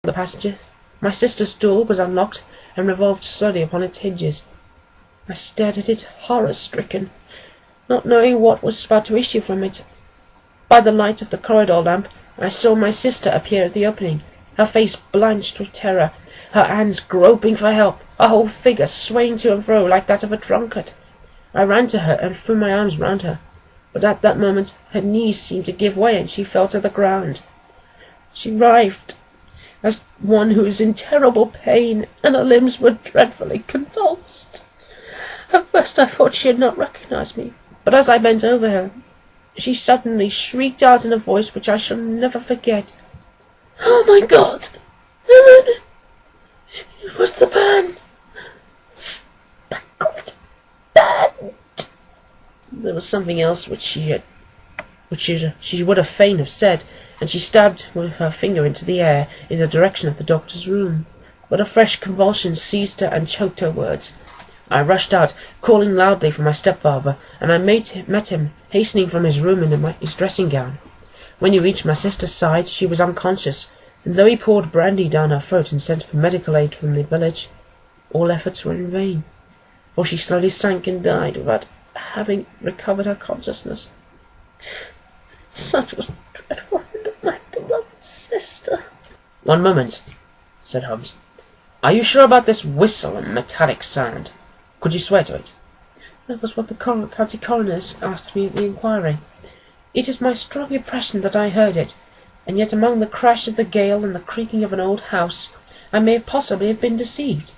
the passengers. My sister's door was unlocked and revolved slowly upon its hinges. I stared at it, horror-stricken, not knowing what was about to issue from it. By the light of the corridor lamp, I saw my sister appear at the opening, her face blanched with terror, her hands groping for help, her whole figure swaying to and fro like that of a drunkard. I ran to her and threw my arms round her, but at that moment her knees seemed to give way and she fell to the ground. She writhed as one who is in terrible pain, and her limbs were dreadfully convulsed. At first I thought she had not recognized me, but as I bent over her, she suddenly shrieked out in a voice which I shall never forget, "Oh, my God! Ellen! It was the band! Speckled band!" There was something else which she would have fain have said, and she stabbed with her finger into the air in the direction of the doctor's room. But a fresh convulsion seized her and choked her words. I rushed out, calling loudly for my stepfather, and I met him hastening from his room in his dressing gown. When he reached my sister's side, she was unconscious, and though he poured brandy down her throat and sent for medical aid from the village, all efforts were in vain, for she slowly sank and died without having recovered her consciousness. Such was the dreadful end of my beloved sister. "One moment," said Holmes. "Are you sure about this whistle and metallic sound? Could you swear to it?" "That was what the county coroner asked me at the inquiry. It is my strong impression that I heard it, and yet among the crash of the gale and the creaking of an old house, I may possibly have been deceived."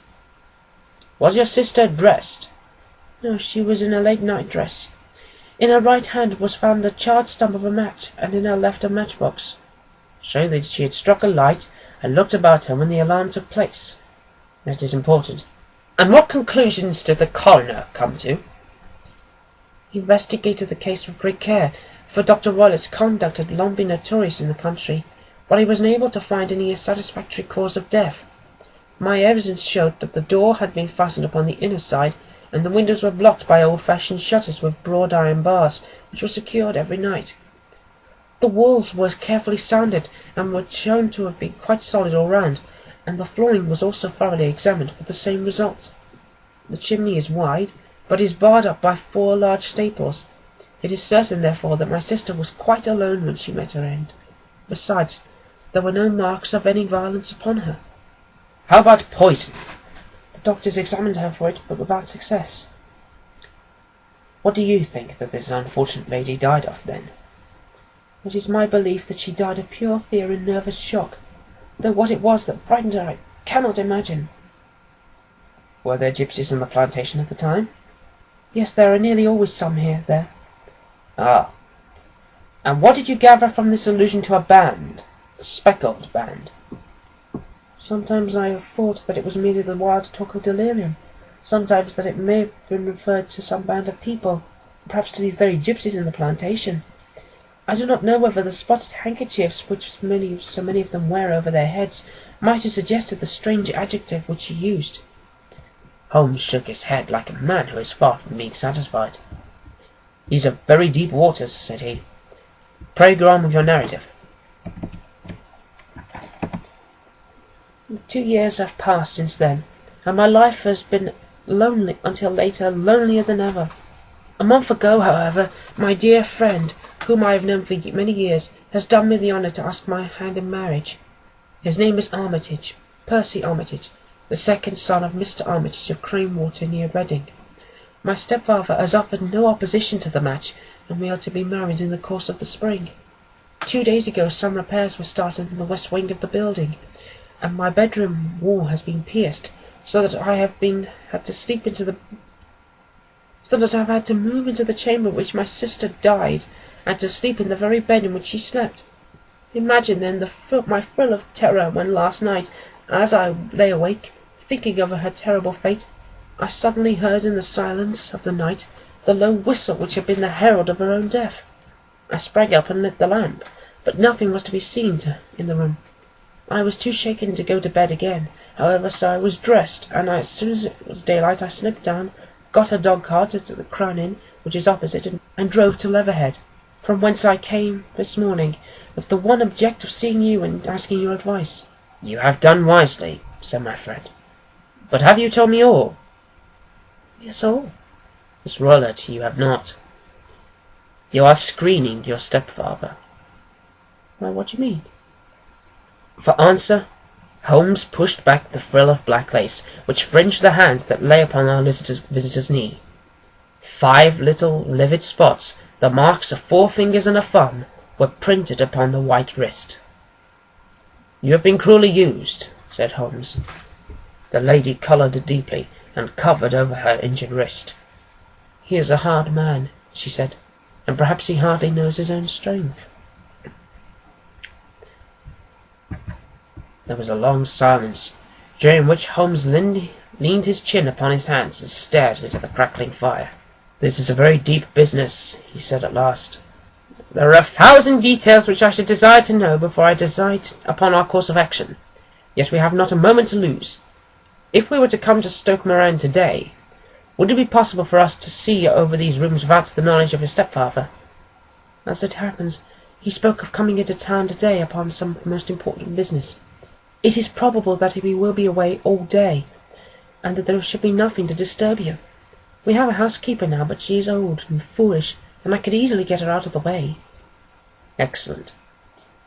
"Was your sister dressed?" "No, she was in a late night dress. In her right hand was found the charred stump of a match, and in her left a matchbox, showing that she had struck a light and looked about her when the alarm took place. That is important. And what conclusions did the coroner come to?" "He investigated the case with great care, for Dr. Roylett's conduct had long been notorious in the country, but he was unable to find any satisfactory cause of death. My evidence showed that the door had been fastened upon the inner side, and the windows were blocked by old-fashioned shutters with broad iron bars, which were secured every night. The walls were carefully sounded, and were shown to have been quite solid all round, and the flooring was also thoroughly examined with the same result. The chimney is wide, but is barred up by 4 large staples. It is certain, therefore, that my sister was quite alone when she met her end. Besides, there were no marks of any violence upon her." "How about poison?" "The doctors examined her for it, but without success." "What do you think that this unfortunate lady died of, then?" "It is my belief that she died of pure fear and nervous shock, though what it was that frightened her I cannot imagine." "Were there gypsies on the plantation at the time?" "Yes, there are nearly always some there." "Ah. And what did you gather from this allusion to a band, the Speckled band?" "Sometimes I have thought that it was merely the wild talk of delirium, sometimes that it may have been referred to some band of people, perhaps to these very gypsies in the plantation. I do not know whether the spotted handkerchiefs which so many of them wear over their heads might have suggested the strange adjective which she used." Holmes shook his head like a man who is far from being satisfied. "These are very deep waters," said he. "Pray go on with your narrative." 2 years have passed since then, and my life has been lonely until later, lonelier than ever. A month ago, however, my dear friend, whom I have known for many years, has done me the honour to ask my hand in marriage. His name is Armitage, Percy Armitage, the second son of Mr. Armitage of Cranewater near Reading. My stepfather has offered no opposition to the match, and we are to be married in the course of the spring. 2 days ago some repairs were started in the west wing of the building, and my bedroom wall has been pierced, so that I have had to move into the chamber in which my sister died, and to sleep in the very bed in which she slept. Imagine, then, my thrill of terror when last night, as I lay awake, thinking of her terrible fate, I suddenly heard in the silence of the night the low whistle which had been the herald of her own death. I sprang up and lit the lamp, but nothing was to be seen in the room. I was too shaken to go to bed again, however, so I was dressed, and as soon as it was daylight I slipped down, got a dog-cart at the Crown Inn, which is opposite, and drove to Leatherhead, from whence I came this morning, with the one object of seeing you and asking your advice. You have done wisely, said my friend. But have you told me all? Yes, all. Miss Roylott, you have not. You are screening your stepfather. Well, what do you mean? For answer, Holmes pushed back the frill of black lace, which fringed the hand that lay upon our visitor's knee. 5 little livid spots, the marks of 4 fingers and a thumb, were printed upon the white wrist. You have been cruelly used, said Holmes. The lady coloured deeply, and covered over her injured wrist. He is a hard man, she said, and perhaps he hardly knows his own strength. There was a long silence, during which Holmes leaned his chin upon his hands and stared into the crackling fire. This is a very deep business, he said at last. There are 1,000 details which I should desire to know before I decide upon our course of action. Yet we have not a moment to lose. If we were to come to Stoke Moran today, would it be possible for us to see over these rooms without the knowledge of your stepfather? As it happens, he spoke of coming into town today upon some most important business. It is probable that he will be away all day, and that there should be nothing to disturb you. We have a housekeeper now, but she is old and foolish, and I could easily get her out of the way. Excellent.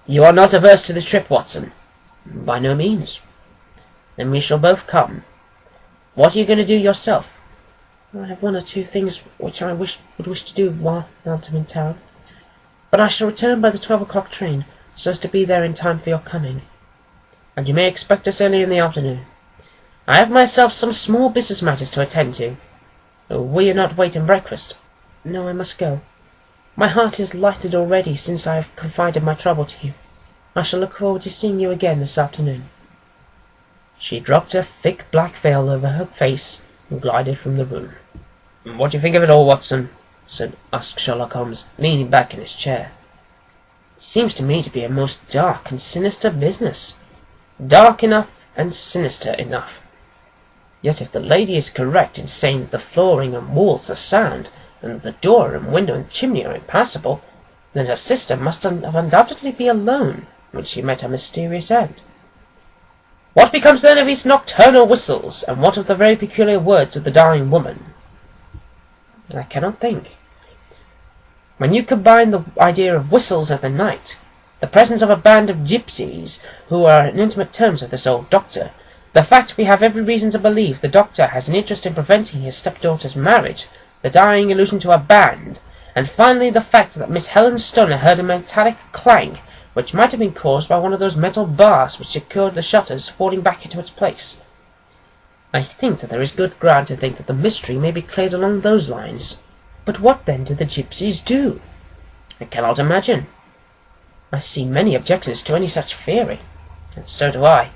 You are not averse to this trip, Watson? By no means. Then we shall both come. What are you going to do yourself? I have 1 or 2 things which I would wish to do while I'm in town, but I shall return by the 12 o'clock train, so as to be there in time for your coming. And you may expect us early in the afternoon. I have myself some small business matters to attend to. Will you not wait and breakfast? No, I must go. My heart is lighted already since I have confided my trouble to you. I shall look forward to seeing you again this afternoon. She dropped her thick black veil over her face and glided from the room. What do you think of it all, Watson? asked Sherlock Holmes, leaning back in his chair. It seems to me to be a most dark and sinister business. Dark enough and sinister enough. Yet if the lady is correct in saying that the flooring and walls are sound, and the door and window and chimney are impassable, then her sister must undoubtedly be alone when she met her mysterious end. What becomes then of these nocturnal whistles, and what of the very peculiar words of the dying woman? I cannot think. When you combine the idea of whistles of the night, the presence of a band of gypsies who are on intimate terms with this old doctor, the fact we have every reason to believe the doctor has an interest in preventing his stepdaughter's marriage, the dying allusion to a band, and finally the fact that Miss Helen Stoner heard a metallic clang, which might have been caused by one of those metal bars which secured the shutters falling back into its place. I think that there is good ground to think that the mystery may be cleared along those lines. But what then did the gypsies do? I cannot imagine. I see many objections to any such theory, and so do I.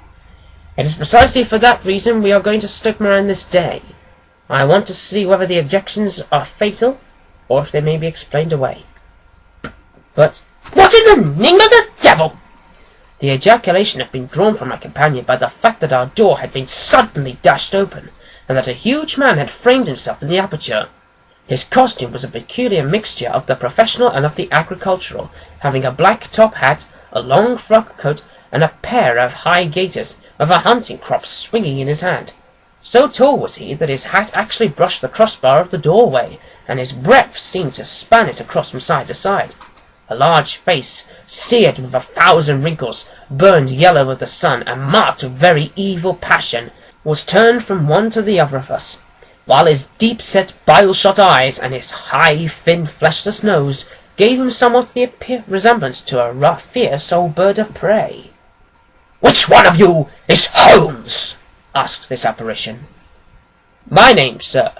It is precisely for that reason we are going to Stoke Moran this day. I want to see whether the objections are fatal, or if they may be explained away. But what in the name of the devil? The ejaculation had been drawn from my companion by the fact that our door had been suddenly dashed open, and that a huge man had framed himself in the aperture. His costume was a peculiar mixture of the professional and of the agricultural, having a black top hat, a long frock coat, and a pair of high gaiters, with a hunting crop swinging in his hand. So tall was he that his hat actually brushed the crossbar of the doorway, and his breadth seemed to span it across from side to side. A large face, seared with 1,000 wrinkles, burned yellow with the sun, and marked with very evil passion, was turned from one to the other of us, while his deep-set, bile-shot eyes and his high, thin, fleshless nose gave him somewhat the resemblance to a rough, fierce old bird of prey. "Which one of you is Holmes?" asked this apparition. "My name, sir.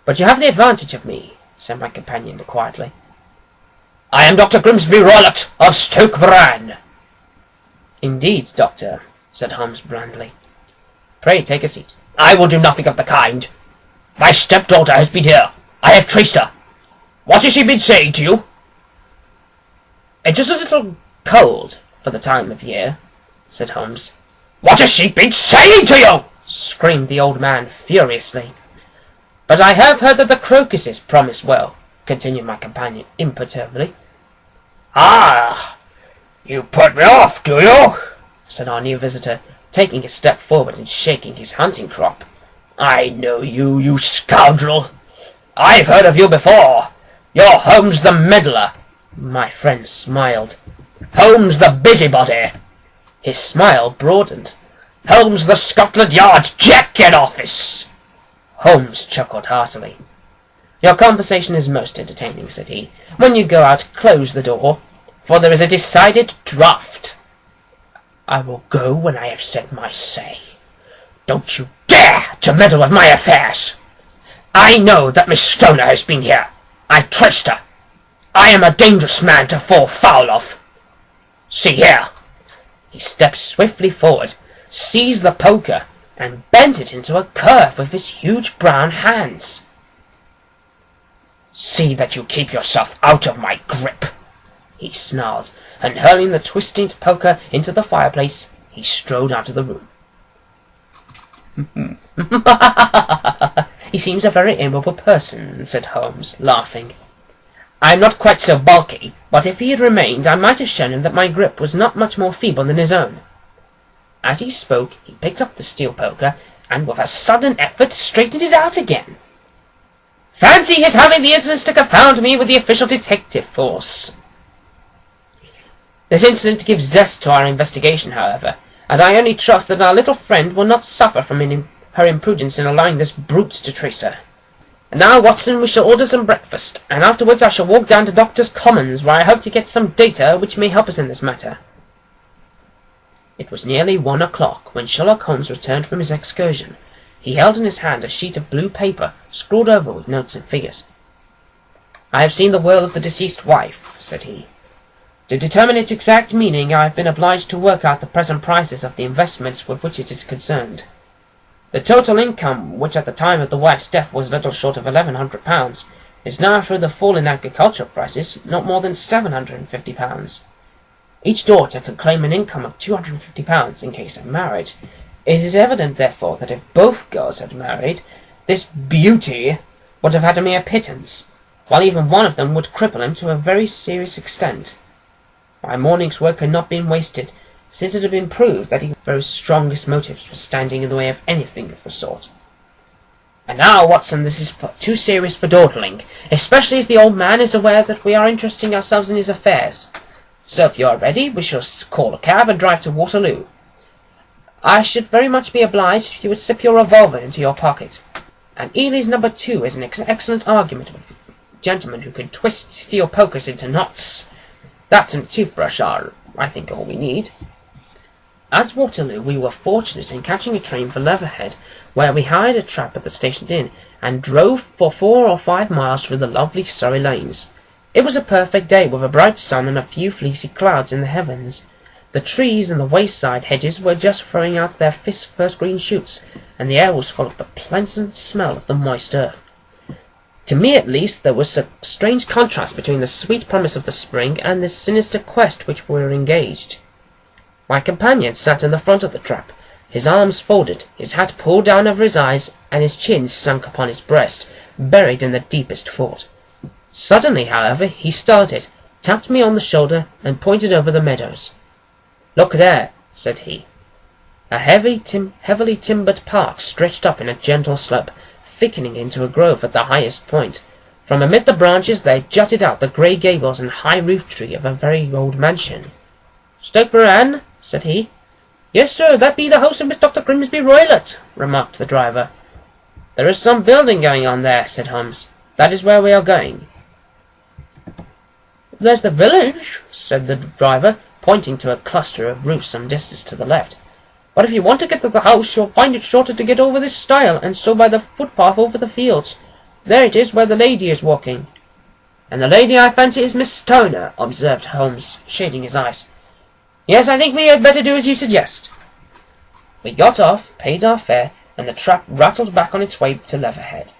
But you have the advantage of me," said my companion quietly. "I am Dr. Grimsby Roylott of Stoke Moran." "Indeed, doctor," said Holmes blandly. "Pray take a seat." "I will do nothing of the kind. My stepdaughter has been here. I have traced her. What has she been saying to you?" "It is a little cold for the time of year," said Holmes. "What has she been saying to you?" screamed the old man furiously. "But I have heard that the crocuses promise well," continued my companion imperturbably. "Ah, you put me off, do you?" said our new visitor, taking a step forward and shaking his hunting crop. "I know you, you scoundrel! I've heard of you before! You're Holmes the meddler!" My friend smiled. "Holmes the busybody!" His smile broadened. "Holmes the Scotland Yard jack-in-office!" Holmes chuckled heartily. "Your conversation is most entertaining," said he. "When you go out, close the door, for there is a decided draught." "I will go when I have said my say." "Don't you dare to meddle with my affairs! I know that Miss Stoner has been here. I traced her. I am a dangerous man to fall foul of. See here." He stepped swiftly forward, seized the poker, and bent it into a curve with his huge brown hands. "See that you keep yourself out of my grip," he snarled, and hurling the twisting poker into the fireplace, he strode out of the room. "He seems a very amiable person," said Holmes, laughing. "I am not quite so bulky, but if he had remained, I might have shown him that my grip was not much more feeble than his own." As he spoke, he picked up the steel poker, and with a sudden effort straightened it out again. "Fancy his having the insolence to confound me with the official detective force!" This incident gives zest to our investigation, however, and I only trust that our little friend will not suffer from her imprudence in allowing this brute to trace her. And now, Watson, we shall order some breakfast, and afterwards I shall walk down to Doctor's Commons, where I hope to get some data which may help us in this matter. It was nearly 1 o'clock when Sherlock Holmes returned from his excursion. He held in his hand a sheet of blue paper, scrawled over with notes and figures. "I have seen the will of the deceased wife," said he. "To determine its exact meaning, I have been obliged to work out the present prices of the investments with which it is concerned. The total income, which at the time of the wife's death was little short of £1,100, is now, through the fall in agricultural prices, not more than £750. Each daughter could claim an income of £250 in case of marriage. It is evident, therefore, that if both girls had married, this beauty would have had a mere pittance, while even one of them would cripple him to a very serious extent. My morning's work had not been wasted, since it had been proved that his very strongest motives were standing in the way of anything of the sort. And now, Watson, this is too serious for dawdling, especially as the old man is aware that we are interesting ourselves in his affairs. So if you are ready, we shall call a cab and drive to Waterloo. I should very much be obliged if you would slip your revolver into your pocket. And Ely's number 2 is an excellent argument with gentlemen who can twist steel pokers into knots. That and a toothbrush are, I think, all we need." At Waterloo we were fortunate in catching a train for Leatherhead, where we hired a trap at the station inn, and drove for 4 or 5 miles through the lovely Surrey lanes. It was a perfect day, with a bright sun and a few fleecy clouds in the heavens. The trees and the wayside hedges were just throwing out their first green shoots, and the air was full of the pleasant smell of the moist earth. To me, at least, there was a strange contrast between the sweet promise of the spring and this sinister quest which we were engaged. My companion sat in the front of the trap, his arms folded, his hat pulled down over his eyes, and his chin sunk upon his breast, buried in the deepest thought. Suddenly, however, he started, tapped me on the shoulder, and pointed over the meadows. "Look there," said he. A heavily timbered park stretched up in a gentle slope, thickening into a grove at the highest point. From amid the branches there jutted out the grey gables and high roof tree of a very old mansion. "Stoke Moran?" said he. "Yes, sir, that be the house of Miss Dr. Grimsby Roylott," remarked the driver. "There is some building going on there," said Holmes. "That is where we are going." "There's the village," said the driver, pointing to a cluster of roofs some distance to the left. "But if you want to get to the house, you'll find it shorter to get over this stile, and so by the footpath over the fields. There it is where the lady is walking." "And the lady, I fancy, is Miss Stoner," observed Holmes, shading his eyes. "Yes, I think we had better do as you suggest." We got off, paid our fare, and the trap rattled back on its way to Leatherhead.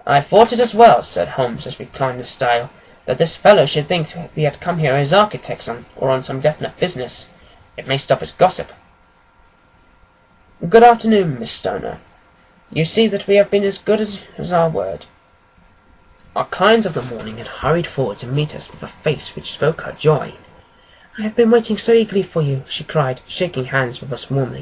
"I thought it as well," said Holmes as we climbed the stile, "that this fellow should think we had come here as architects or on some definite business. It may stop his gossip." "Good afternoon, Miss Stoner. You see that we have been as good as our word." Our clients of the morning had hurried forward to meet us with a face which spoke her joy. I have been waiting so eagerly for you, she cried, shaking hands with us warmly.